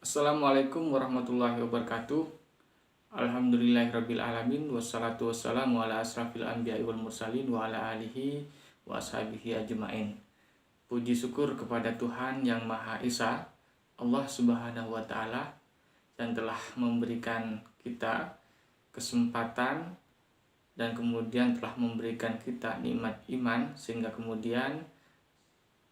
Assalamualaikum warahmatullahi wabarakatuh. Alhamdulillahirrabbilalamin. Wassalatu wassalamu ala asrafil anbiya'i wal mursalin wa ala alihi wa ashabihi ajma'in. Puji syukur kepada Tuhan yang Maha Esa, Allah Subhanahu wa Ta'ala, yang telah memberikan kita kesempatan dan kemudian telah memberikan kita nikmat iman, sehingga kemudian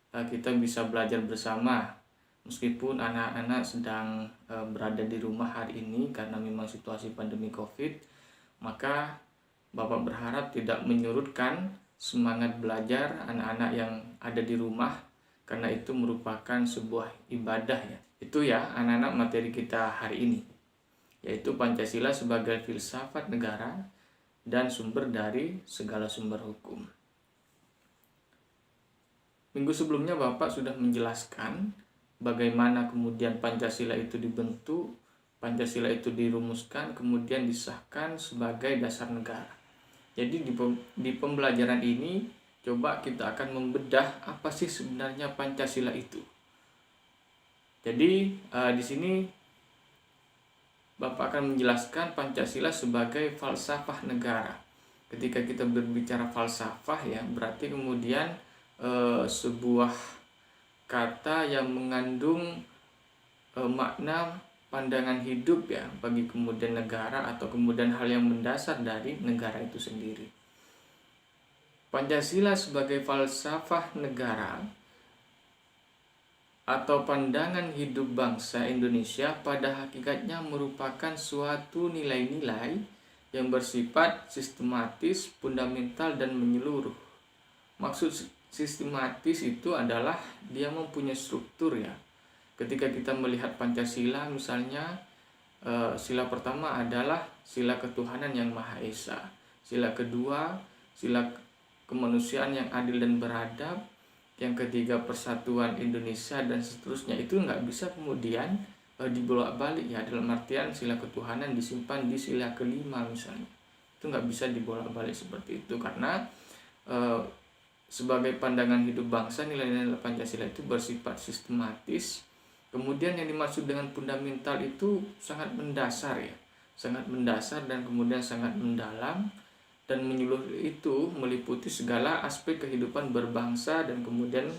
kita bisa belajar bersama. Meskipun anak-anak sedang berada di rumah hari ini karena memang situasi pandemi COVID, maka Bapak berharap tidak menyurutkan semangat belajar anak-anak yang ada di rumah, karena itu merupakan sebuah ibadah ya. Itu ya anak-anak materi kita hari ini, yaitu Pancasila sebagai filsafat negara dan sumber dari segala sumber hukum. Minggu sebelumnya Bapak sudah menjelaskan bagaimana kemudian Pancasila itu dibentuk, Pancasila itu dirumuskan, kemudian disahkan sebagai dasar negara. Jadi di pembelajaran ini coba kita akan membedah apa sih sebenarnya Pancasila itu. Jadi di sini Bapak akan menjelaskan Pancasila sebagai falsafah negara. Ketika kita berbicara falsafah ya, berarti kemudian sebuah kata yang mengandung makna pandangan hidup ya bagi kemudian negara atau kemudian hal yang mendasar dari negara itu sendiri. Pancasila sebagai falsafah negara atau pandangan hidup bangsa Indonesia pada hakikatnya merupakan suatu nilai-nilai yang bersifat sistematis, fundamental, dan menyeluruh. Maksud sistematis itu adalah dia mempunyai struktur ya. Ketika kita melihat Pancasila misalnya, sila pertama adalah sila ketuhanan yang Maha Esa. Sila kedua, sila kemanusiaan yang adil dan beradab. Yang ketiga, persatuan Indonesia, dan seterusnya. Itu nggak bisa kemudian dibolak-balik ya, dalam artian sila ketuhanan disimpan di sila kelima misalnya. Itu nggak bisa dibolak-balik seperti itu, karena sebagai pandangan hidup bangsa, nilai-nilai Pancasila itu bersifat sistematis. Kemudian yang dimaksud dengan fundamental itu sangat mendasar ya, sangat mendasar dan kemudian sangat mendalam, dan menyeluruh itu meliputi segala aspek kehidupan berbangsa dan kemudian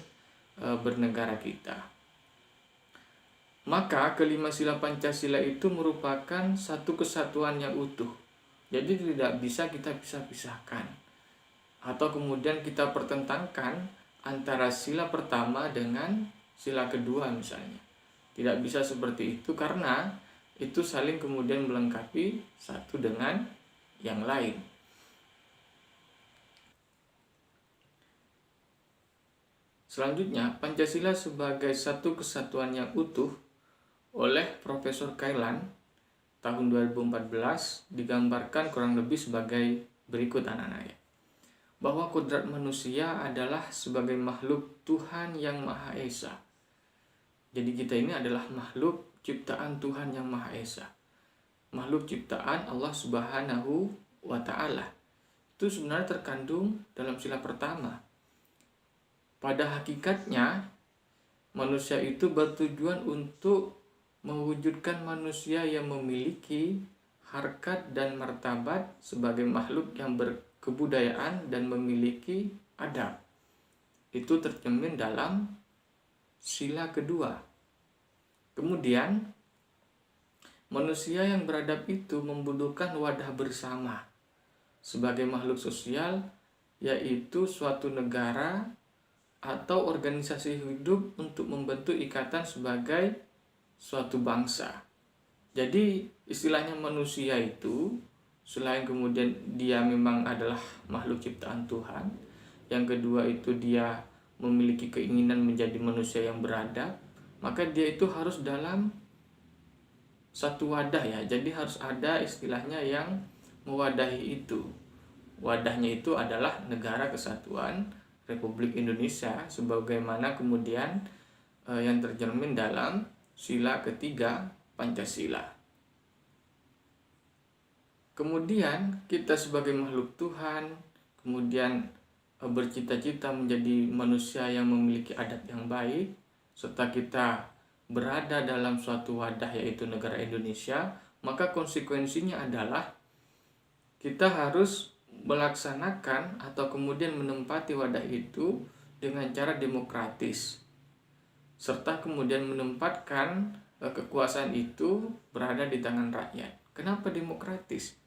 bernegara kita. Maka kelima sila Pancasila itu merupakan satu kesatuan yang utuh. Jadi tidak bisa kita pisah-pisahkan atau kemudian kita pertentangkan antara sila pertama dengan sila kedua misalnya. Tidak bisa seperti itu, karena itu saling kemudian melengkapi satu dengan yang lain. Selanjutnya, Pancasila sebagai satu kesatuan yang utuh oleh Profesor Kailan tahun 2014 digambarkan kurang lebih sebagai berikut anak-anak ya. Bahwa kodrat manusia adalah sebagai makhluk Tuhan yang Maha Esa. Jadi kita ini adalah makhluk ciptaan Tuhan yang Maha Esa. Makhluk ciptaan Allah Subhanahu wa Ta'ala. Itu sebenarnya terkandung dalam sila pertama. Pada hakikatnya, manusia itu bertujuan untuk mewujudkan manusia yang memiliki harkat dan martabat sebagai makhluk yang berkebudayaan dan memiliki adab. Itu tercermin dalam sila kedua. Kemudian, manusia yang beradab itu membutuhkan wadah bersama sebagai makhluk sosial, yaitu suatu negara atau organisasi hidup untuk membentuk ikatan sebagai suatu bangsa. Jadi istilahnya manusia itu selain kemudian dia memang adalah makhluk ciptaan Tuhan, yang kedua itu dia memiliki keinginan menjadi manusia yang beradab, maka dia itu harus dalam satu wadah ya. Jadi harus ada istilahnya yang mewadahi itu. Wadahnya itu adalah Negara Kesatuan Republik Indonesia, sebagaimana kemudian yang tercermin dalam sila ketiga Pancasila. Kemudian kita sebagai makhluk Tuhan kemudian bercita-cita menjadi manusia yang memiliki adab yang baik, serta kita berada dalam suatu wadah yaitu negara Indonesia, maka konsekuensinya adalah kita harus melaksanakan atau kemudian menempati wadah itu dengan cara demokratis, serta kemudian menempatkan kekuasaan itu berada di tangan rakyat. Kenapa demokratis?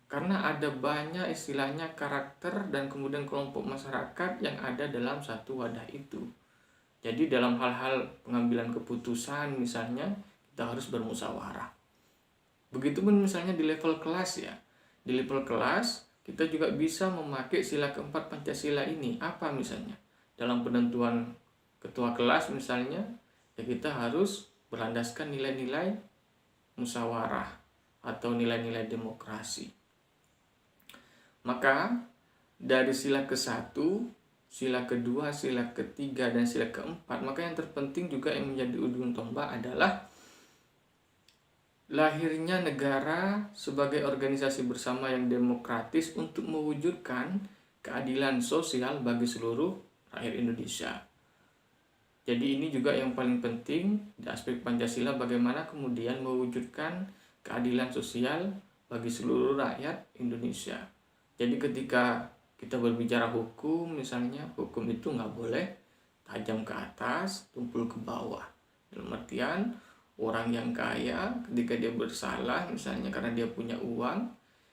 Karena ada banyak istilahnya karakter dan kemudian kelompok masyarakat yang ada dalam satu wadah itu. Jadi dalam hal-hal pengambilan keputusan misalnya kita harus bermusyawarah. Begitupun misalnya di level kelas ya. Di level kelas kita juga bisa memakai sila keempat Pancasila ini. Apa misalnya? Dalam penentuan ketua kelas misalnya, ya kita harus berlandaskan nilai-nilai musyawarah atau nilai-nilai demokrasi. Maka dari sila ke-1, sila kedua, sila ketiga, dan sila keempat, maka yang terpenting juga yang menjadi ujung tombak adalah lahirnya negara sebagai organisasi bersama yang demokratis untuk mewujudkan keadilan sosial bagi seluruh rakyat Indonesia. Jadi ini juga yang paling penting di aspek Pancasila, bagaimana kemudian mewujudkan keadilan sosial bagi seluruh rakyat Indonesia. Jadi ketika kita berbicara hukum misalnya, hukum itu nggak boleh tajam ke atas, tumpul ke bawah. Dalam artian orang yang kaya ketika dia bersalah misalnya karena dia punya uang,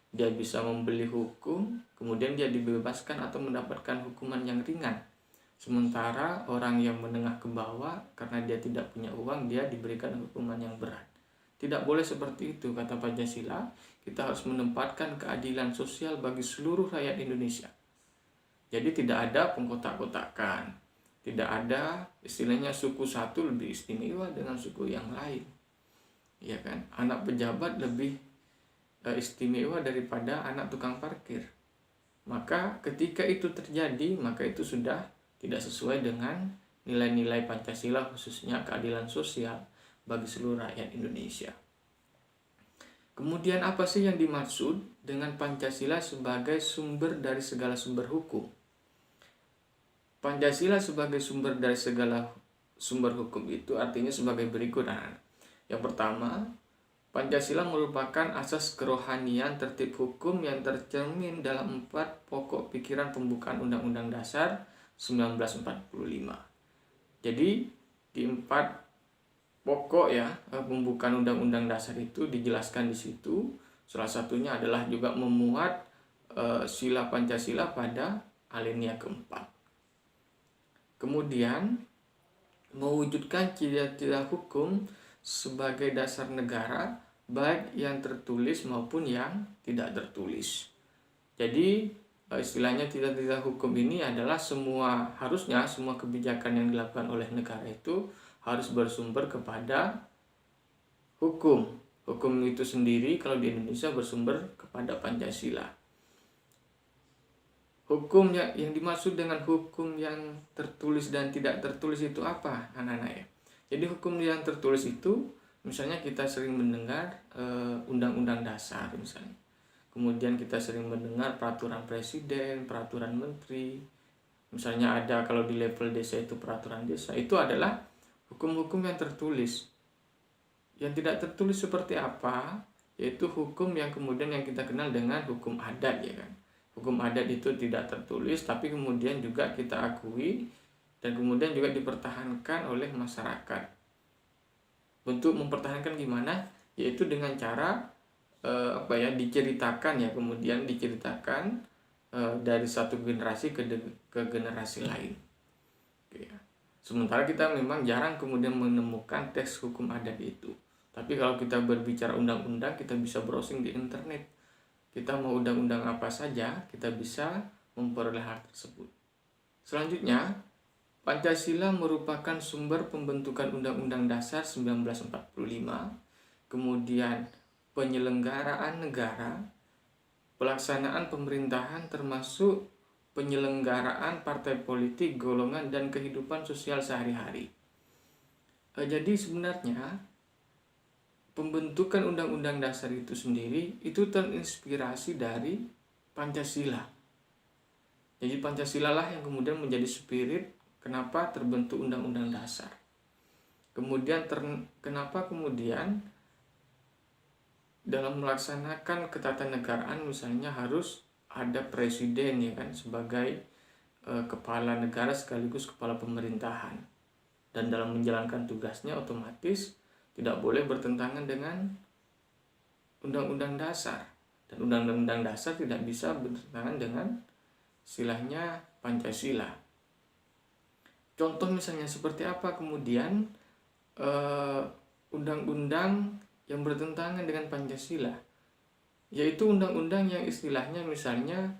dia bisa membeli hukum, kemudian dia dibebaskan atau mendapatkan hukuman yang ringan. Sementara orang yang menengah ke bawah karena dia tidak punya uang, dia diberikan hukuman yang berat. Tidak boleh seperti itu, kata Pancasila. Kita harus menempatkan keadilan sosial bagi seluruh rakyat Indonesia. Jadi tidak ada pengkotak-kotakan, tidak ada istilahnya suku satu lebih istimewa dengan suku yang lain, ya kan? Anak pejabat lebih istimewa daripada anak tukang parkir. Maka ketika itu terjadi, maka itu sudah tidak sesuai dengan nilai-nilai Pancasila, khususnya keadilan sosial bagi seluruh rakyat Indonesia. Kemudian apa sih yang dimaksud dengan Pancasila sebagai sumber dari segala sumber hukum? Pancasila sebagai sumber dari segala sumber hukum itu artinya sebagai berikut. Yang pertama, Pancasila merupakan asas kerohanian tertib hukum yang tercermin dalam 4 pokok pikiran pembukaan Undang-Undang Dasar 1945. Jadi di 4 pokok ya pembukaan Undang-Undang Dasar itu dijelaskan di situ. Salah satunya adalah juga memuat sila Pancasila pada alinea keempat. Kemudian mewujudkan ciri-ciri hukum sebagai dasar negara, baik yang tertulis maupun yang tidak tertulis. Jadi istilahnya ciri-ciri hukum ini adalah harusnya semua kebijakan yang dilakukan oleh negara itu harus bersumber kepada hukum. Hukum itu sendiri kalau di Indonesia bersumber kepada Pancasila. Hukum yang dimaksud dengan hukum yang tertulis dan tidak tertulis itu apa, anak-anak ya? Jadi hukum yang tertulis itu misalnya kita sering mendengar undang-undang dasar misalnya. Kemudian kita sering mendengar peraturan presiden, peraturan menteri. Misalnya ada kalau di level desa itu peraturan desa. Itu adalah hukum-hukum yang tertulis. Yang tidak tertulis seperti apa? Yaitu hukum yang kemudian yang kita kenal dengan hukum adat, ya kan. Hukum adat itu tidak tertulis tapi kemudian juga kita akui dan kemudian juga dipertahankan oleh masyarakat. Bentuk mempertahankan gimana? Yaitu dengan cara diceritakan ya, kemudian diceritakan dari satu generasi ke generasi lain. Oke, ya. Sementara kita memang jarang kemudian menemukan teks hukum adat itu. Tapi kalau kita berbicara undang-undang, kita bisa browsing di internet. Kita mau undang-undang apa saja, kita bisa memperoleh hal tersebut. Selanjutnya, Pancasila merupakan sumber pembentukan Undang-Undang Dasar 1945, kemudian penyelenggaraan negara, pelaksanaan pemerintahan termasuk penyelenggaraan partai politik, golongan, dan kehidupan sosial sehari-hari. Jadi sebenarnya pembentukan Undang-Undang Dasar itu sendiri itu terinspirasi dari Pancasila. Jadi Pancasila lah yang kemudian menjadi spirit kenapa terbentuk Undang-Undang Dasar. Kemudian kenapa kemudian dalam melaksanakan ketatanegaraan misalnya harus ada presiden ya kan sebagai kepala negara sekaligus kepala pemerintahan, dan dalam menjalankan tugasnya otomatis tidak boleh bertentangan dengan undang-undang dasar, dan undang-undang dasar tidak bisa bertentangan dengan istilahnya Pancasila. Contoh misalnya seperti apa kemudian undang-undang yang bertentangan dengan Pancasila, yaitu undang-undang yang istilahnya misalnya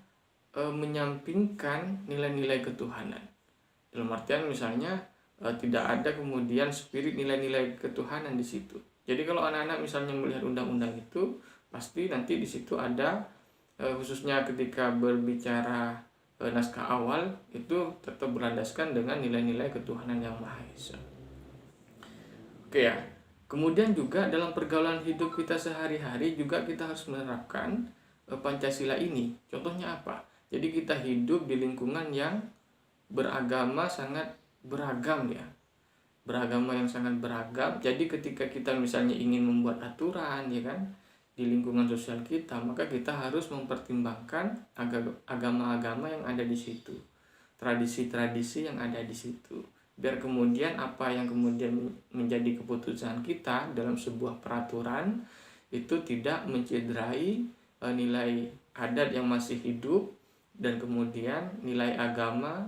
menyampingkan nilai-nilai ketuhanan. Dalam artian misalnya tidak ada kemudian spirit nilai-nilai ketuhanan di situ. Jadi kalau anak-anak misalnya melihat undang-undang itu, pasti nanti di situ ada khususnya ketika berbicara naskah awal itu tetap berlandaskan dengan nilai-nilai ketuhanan yang Maha Esa. Oke ya. Kemudian juga dalam pergaulan hidup kita sehari-hari juga kita harus menerapkan Pancasila ini. Contohnya apa? Jadi kita hidup di lingkungan yang beragama sangat beragam ya. Beragama yang sangat beragam. Jadi ketika kita misalnya ingin membuat aturan ya kan di lingkungan sosial kita, maka kita harus mempertimbangkan agama-agama yang ada di situ. Tradisi-tradisi yang ada di situ. Biar kemudian apa yang kemudian menjadi keputusan kita dalam sebuah peraturan itu tidak mencederai nilai adat yang masih hidup, dan kemudian nilai agama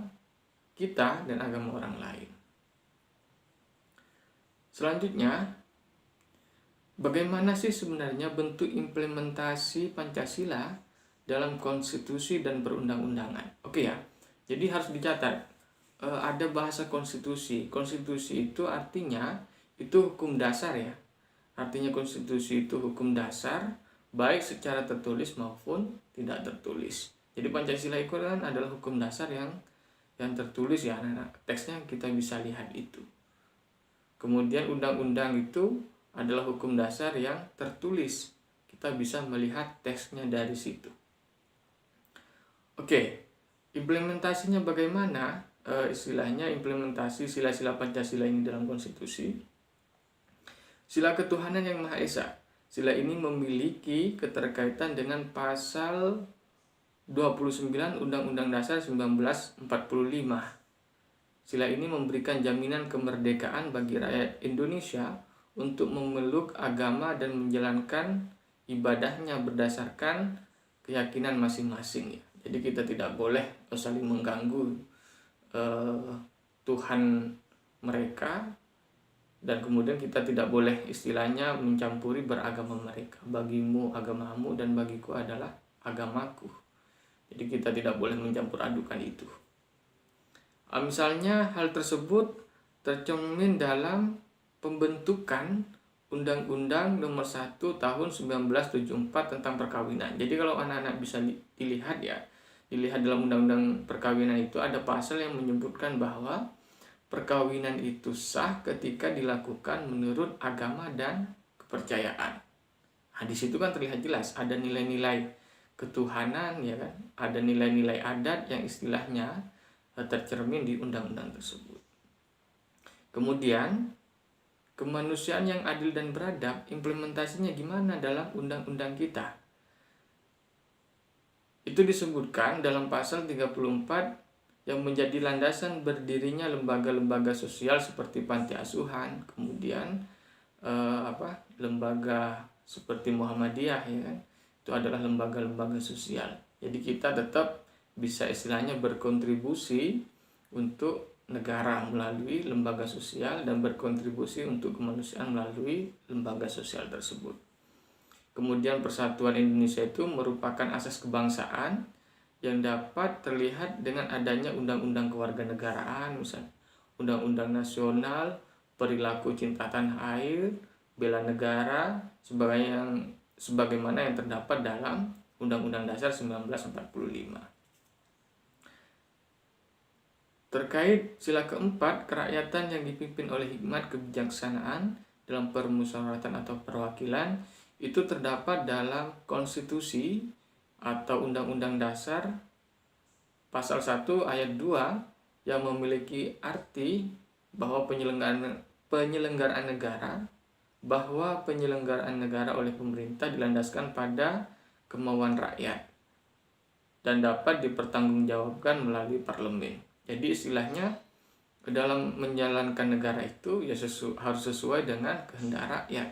kita dan agama orang lain. Selanjutnya, bagaimana sih sebenarnya bentuk implementasi Pancasila dalam konstitusi dan perundang-undangan? Oke ya, jadi harus dicatat, ada bahasa konstitusi. Konstitusi itu artinya itu hukum dasar ya. Artinya konstitusi itu hukum dasar, baik secara tertulis maupun tidak tertulis. Jadi Pancasila itu kan adalah hukum dasar yang tertulis ya anak-anak. Teksnya kita bisa lihat itu. Kemudian undang-undang itu adalah hukum dasar yang tertulis. Kita bisa melihat teksnya dari situ. Oke, implementasinya bagaimana? Istilahnya implementasi sila-sila Pancasila ini dalam konstitusi. Sila ketuhanan yang Maha Esa. Sila ini memiliki keterkaitan dengan pasal 29 Undang-Undang Dasar 1945. Sila ini memberikan jaminan kemerdekaan bagi rakyat Indonesia untuk memeluk agama dan menjalankan ibadahnya berdasarkan keyakinan masing-masing ya. Jadi kita tidak boleh saling mengganggu Tuhan mereka, dan kemudian kita tidak boleh istilahnya mencampuri beragama mereka. Bagimu agamamu dan bagiku adalah agamaku. Jadi kita tidak boleh mencampur adukan itu. Misalnya hal tersebut tercermin dalam pembentukan Undang-Undang Nomor 1 Tahun 1974 tentang perkawinan. Jadi kalau anak-anak bisa dilihat ya, dilihat dalam Undang-Undang perkawinan itu ada pasal yang menyebutkan bahwa perkawinan itu sah ketika dilakukan menurut agama dan kepercayaan. Nah, di situ kan terlihat jelas ada nilai-nilai ketuhanan ya kan, ada nilai-nilai adat yang istilahnya tercermin di undang-undang tersebut. Kemudian kemanusiaan yang adil dan beradab, implementasinya gimana dalam undang-undang kita? Itu disebutkan dalam pasal 34 yang menjadi landasan berdirinya lembaga-lembaga sosial seperti panti asuhan, kemudian lembaga seperti Muhammadiyah ya kan. Itu adalah lembaga-lembaga sosial. Jadi kita tetap bisa istilahnya berkontribusi untuk negara melalui lembaga sosial dan berkontribusi untuk kemanusiaan melalui lembaga sosial tersebut. Kemudian persatuan Indonesia itu merupakan asas kebangsaan yang dapat terlihat dengan adanya undang-undang kewarganegaraan, misalnya undang-undang nasional, perilaku cinta tanah air, bela negara, sebagaimana yang terdapat dalam Undang-Undang Dasar 1945. Terkait sila keempat, kerakyatan yang dipimpin oleh hikmat kebijaksanaan dalam permusyawaratan atau perwakilan itu terdapat dalam konstitusi atau Undang-Undang Dasar pasal 1 ayat 2 yang memiliki arti bahwa penyelenggaraan negara, bahwa penyelenggaraan negara oleh pemerintah dilandaskan pada kemauan rakyat dan dapat dipertanggungjawabkan melalui parlemen. Jadi istilahnya dalam menjalankan negara itu ya harus sesuai dengan kehendak rakyat.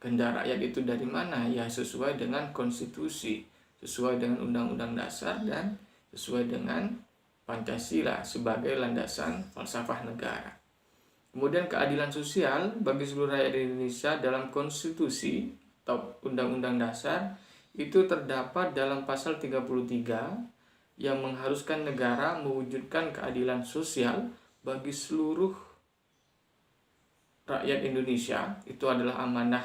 Kehendak rakyat itu dari mana? Ya sesuai dengan konstitusi, sesuai dengan undang-undang dasar, dan sesuai dengan Pancasila sebagai landasan falsafah negara. Kemudian keadilan sosial bagi seluruh rakyat Indonesia dalam konstitusi atau undang-undang dasar itu terdapat dalam pasal 33 yang mengharuskan negara mewujudkan keadilan sosial bagi seluruh rakyat Indonesia. Itu adalah amanah,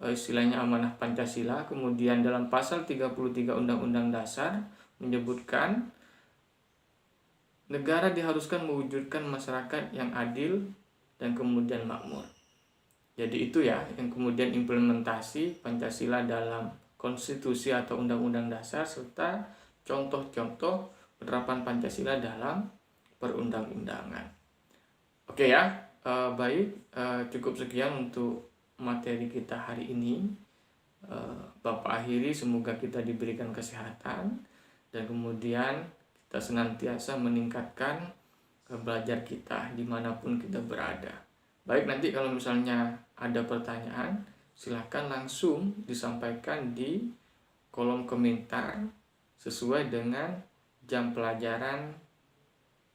istilahnya amanah Pancasila. Kemudian dalam pasal 33 Undang-Undang Dasar menyebutkan negara diharuskan mewujudkan masyarakat yang adil dan kemudian makmur. Jadi itu ya yang kemudian implementasi Pancasila dalam konstitusi atau undang-undang dasar, serta contoh-contoh penerapan Pancasila dalam perundang-undangan. Oke ya, baik, cukup sekian untuk materi kita hari ini. Bapak akhiri, semoga kita diberikan kesehatan dan kemudian kita senantiasa meningkatkan belajar kita dimanapun kita berada. Baik, nanti kalau misalnya ada pertanyaan, silahkan langsung disampaikan di kolom komentar sesuai dengan jam pelajaran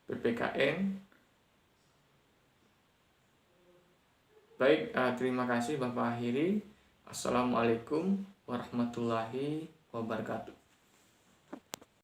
PPKN. Baik, terima kasih Bapak akhiri. Assalamualaikum warahmatullahi wabarakatuh.